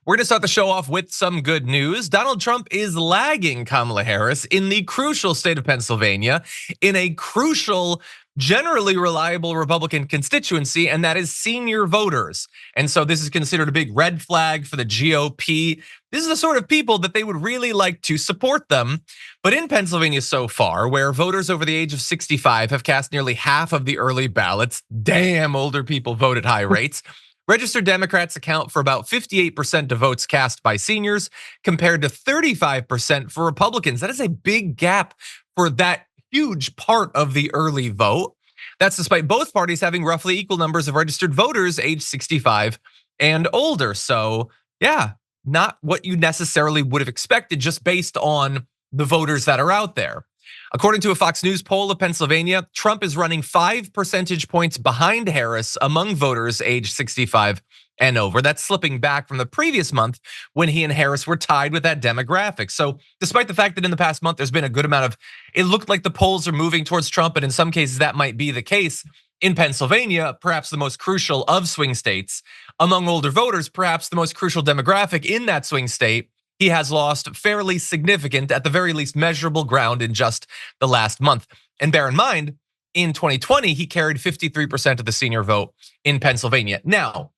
We're going to start the show off with some good news. Donald Trump is lagging Kamala Harris in the crucial state of Pennsylvania in a crucial, generally reliable Republican constituency, and that is senior voters. And so this is considered a big red flag for the GOP. This is the sort of people that they would really like to support them. But in Pennsylvania so far, where voters over the age of 65 have cast nearly half of the early ballots, damn, older people vote at high rates. Registered Democrats account for about 58% of votes cast by seniors compared to 35% for Republicans. That is a big gap for that huge part of the early vote. That's despite both parties having roughly equal numbers of registered voters age 65 and older. So yeah, not what you necessarily would have expected just based on the voters that are out there. According to a Fox News poll of Pennsylvania, Trump is running 5 percentage points behind Harris among voters age 65 and over. That's slipping back from the previous month when he and Harris were tied with that demographic. So despite the fact that in the past month, there's been a good amount of, it looked like the polls are moving towards Trump, and in some cases that might be the case. In Pennsylvania, perhaps the most crucial of swing states, among older voters, perhaps the most crucial demographic in that swing state, he has lost fairly significant, at the very least measurable ground in just the last month. And bear in mind, in 2020, he carried 53% of the senior vote in Pennsylvania. Now,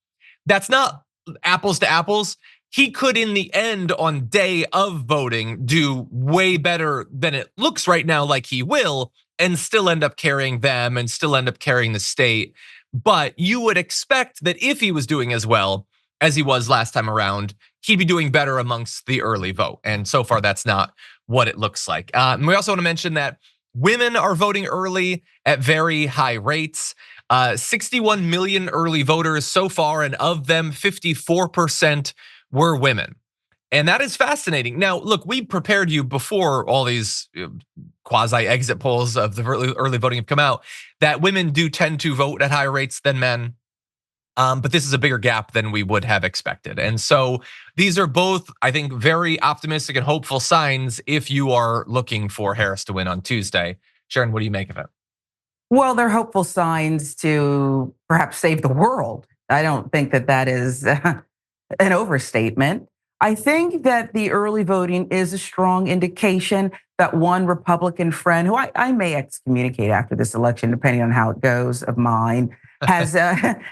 that's not apples to apples. He could, in the end, on day of voting, do way better than it looks right now like he will, and still end up carrying them and still end up carrying the state. But you would expect that if he was doing as well as he was last time around, he'd be doing better amongst the early vote. And so far, that's not what it looks like. And we also want to mention that women are voting early at very high rates. 61 million early voters so far, and of them, 54% were women. And that is fascinating. Now, look, we prepared you before all these quasi-exit polls of the early voting have come out, that women do tend to vote at higher rates than men. But this is a bigger gap than we would have expected. And so these are both, I think, very optimistic and hopeful signs if you are looking for Harris to win on Tuesday. Sharon, what do you make of it? Well, they're hopeful signs to perhaps save the world. I don't think that that is an overstatement. I think that the early voting is a strong indication that one Republican friend, who I may excommunicate after this election, depending on how it goes, of mine, has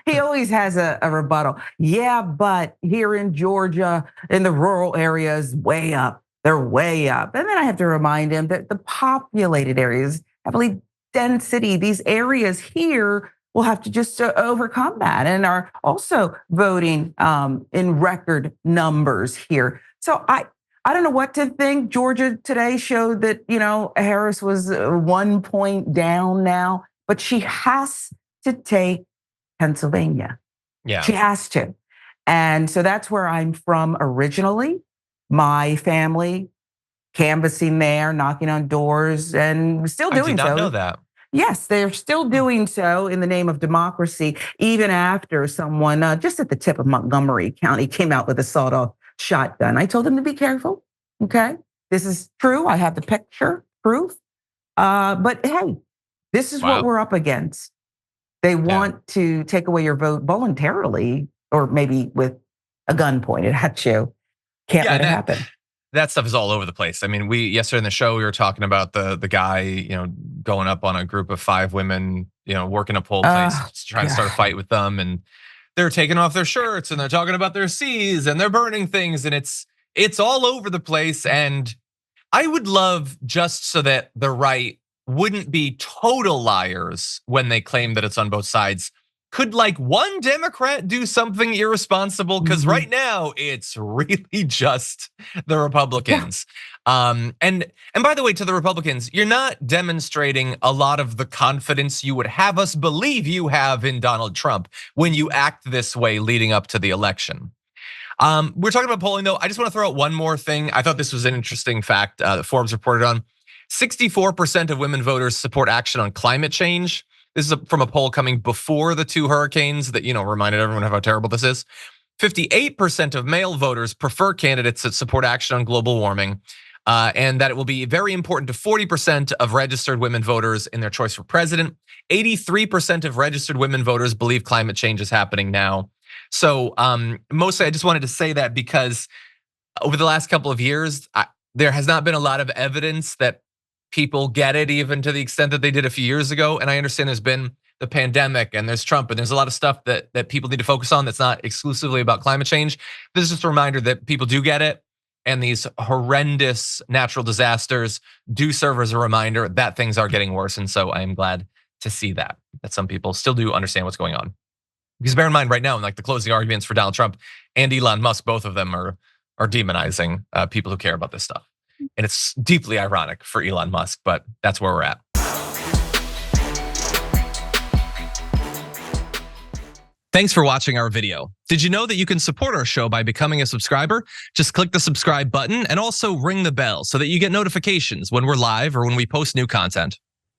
he always has a rebuttal. Yeah, but here in Georgia, in the rural areas, way up. They're way up. And then I have to remind him that the populated areas, heavily density, these areas here will have to just overcome that and are also voting in record numbers here. So I don't know what to think. Georgia today showed that, Harris was 1 point down now, but she has to take Pennsylvania. Yeah. She has to. And so that's where I'm from originally. My family canvassing there, knocking on doors, and still doing so. I did not know that. Yes, they're still doing so in the name of democracy, even after someone just at the tip of Montgomery County came out with a sawed-off shotgun. I told them to be careful, okay? This is true. I have the picture, proof. But hey, this is what we're up against. They want to take away your vote voluntarily, or maybe with a gun pointed at you. Can't let it happen. That stuff is all over the place. I mean, yesterday in the show, we were talking about the guy, going up on a group of 5 women, working a poll place, trying to start a fight with them, and they're taking off their shirts and they're talking about their C's and they're burning things, and it's all over the place. And I would love, just so that the right wouldn't be total liars when they claim that it's on both sides, could one Democrat do something irresponsible? Because right now it's really just the Republicans. And by the way, to the Republicans, you're not demonstrating a lot of the confidence you would have us believe you have in Donald Trump when you act this way leading up to the election. We're talking about polling though. I just want to throw out one more thing. I thought this was an interesting fact that Forbes reported on. 64% of women voters support action on climate change. This is from a poll coming before the 2 hurricanes that, reminded everyone of how terrible this is. 58% of male voters prefer candidates that support action on global warming, and that it will be very important to 40% of registered women voters in their choice for president. 83% of registered women voters believe climate change is happening now. So mostly I just wanted to say that because over the last couple of years, there has not been a lot of evidence that people get it, even to the extent that they did a few years ago. And I understand there's been the pandemic and there's Trump and there's a lot of stuff that people need to focus on that's not exclusively about climate change. This is just a reminder that people do get it. And these horrendous natural disasters do serve as a reminder that things are getting worse. And so I am glad to see that some people still do understand what's going on. Because bear in mind right now, in like the closing arguments for Donald Trump and Elon Musk, both of them are demonizing people who care about this stuff. And it's deeply ironic for Elon Musk, but that's where we're at. Thanks for watching our video. Did you know that you can support our show by becoming a subscriber? Just click the subscribe button and also ring the bell so that you get notifications when we're live or when we post new content.